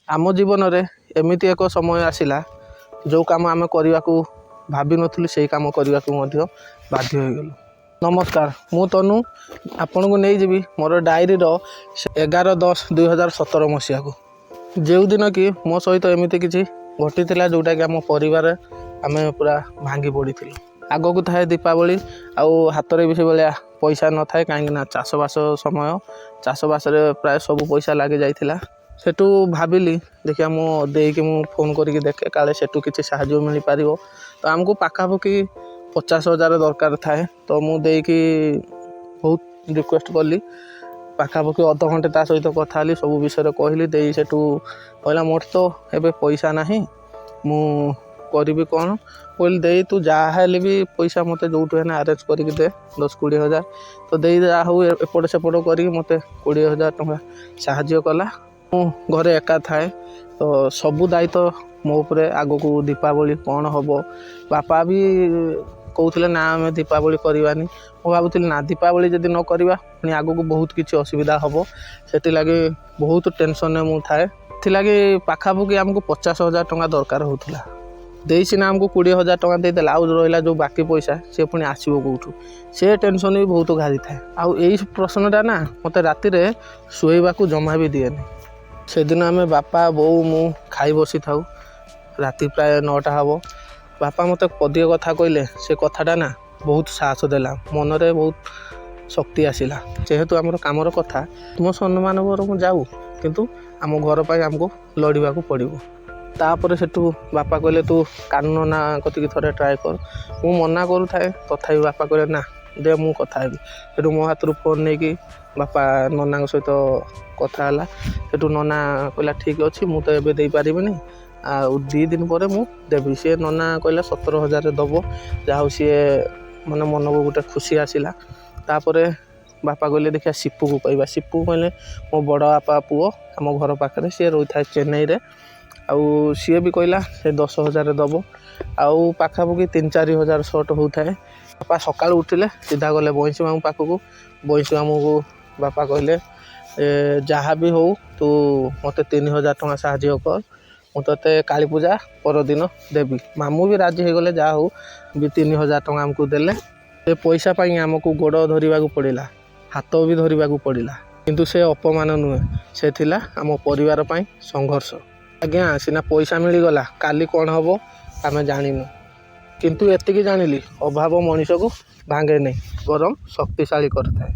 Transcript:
आम जीवन में एमती एक समय आसला जो कम आम करने को भाभी नुँ से कम करने को बाध्य हो गलु। नमस्कार, मु तनु आपण को नहीं जीवी मोर डायरी 11/10/2017 मसीहा को जो दिन कि मो सहित एमती किसी घटी जोटा कि आम परिवार आम पूरा भांगी पड़ी आग को थाए दीपावली आउ हाथ में भी से भाया पैसा न थाए कहीं चाषबास समय चाषबास प्राय सब पैसा लगे जाइला। सेठू भाविली देखिए मो देकी मु फोन करके देखे काले सेठू किसी साहाଯ୍य मिल पार तो आमको पाखापाखि 50,000 दरकार थाए। तो मु देकी बहुत रिक्वेस्ट कली पाखापाखि अध घंटे ता सहित कथा हली सब विषय कहली दे सेठू कहला मोर तो एबे पैसा नहीं मु करी कौन कहली दे तू जहाँ भी पैसा मत जो आरेंज करके दे 10-20 हज़ार तो दे जा हूँ एपट सेपट कर मत 20,000 टଙ୍କା साहाଯ୍य कला। घरे एका थाए तो सबू दायित्व मो उपरे आग को दीपावली कौन हम बापा भी कहते ना आम दीपावली करवानी मु भावुली ना दीपावली जदि न करवा पुणी आग को बहुत किसी असुविधा हम से लगे बहुत टेंशन मु थाए लगे पाखापाखि आमको 50,000 टଙ୍କା दरकार होता दे सीना आमको 20,000 टଙ୍କା देदेला आउ रहा जो बाकी पैसा सी पुणी आसो कौटू से टेंशन भी बहुत घारी थाए। आउ यही प्रश्नटा ना मत राति शोवा जमा भी दिए नहीं। से दिन आम बापा बो मु खाई बसी था राति प्राय 9टा हम बापा मत पदिए कथा कहले से कथाटा ना बहुत साहस देला मन में बहुत शक्ति आसला जेहेतु आमर कामर कथा तुम सम्मान बर जाऊ किंतु आम घर पर आमको लड़वा पड़ो। तापर सेठू बापा कहले तू कान ना कतिक थोड़े ट्राए कर मु मना करू थाए तथापि बापा कहले ना दे मु कथा हेबी सेठू मो हाथ फोन नहीं कि बापा नना सहित कथा है सेठू नना कहला ठीक अच्छे मु तो एबे दे पारिबिनी आ 2 दिन पर मु देवी सी नना कहला 17,000 दब जहाँ सी माने मन को गोटे खुशी आसला। तापर बापा कहले देखिया सिपू को कहवा सिपू कहले मो बड़ बापा पुओ आम घर पाखे सी रही था चेन्नई रे आउ सी भी कहला से 10,000 दब आउ पाखापाखि 3-4 हज़ार सर्ट होता है। बापा सकाल उठिले सीधा गले बंशी मामू पाखक बंशी मामू को बापा कहले जहाँ भी हो तू मत 3,000 टଙ୍କା साहाଯ୍य कर मुझे काली पूजा परदिन देवी मामू भी राजी हो गले जहाँ हो भी 3,000 टଙ୍କା आमको देले से पैसा पाई आमको गोड़ धरवा पड़ा हाथ भी धरवा पड़ा किंतु से अपमान नुहे से थिला आम परिवार पाई संघर्ष। आज्ञा सीना पैसा मिलगला काली कौन हम आम जानिनु किंतु एतिकी जानिली अभाव मनीष को भांगे नहीं बरम शक्तिशाली करता है।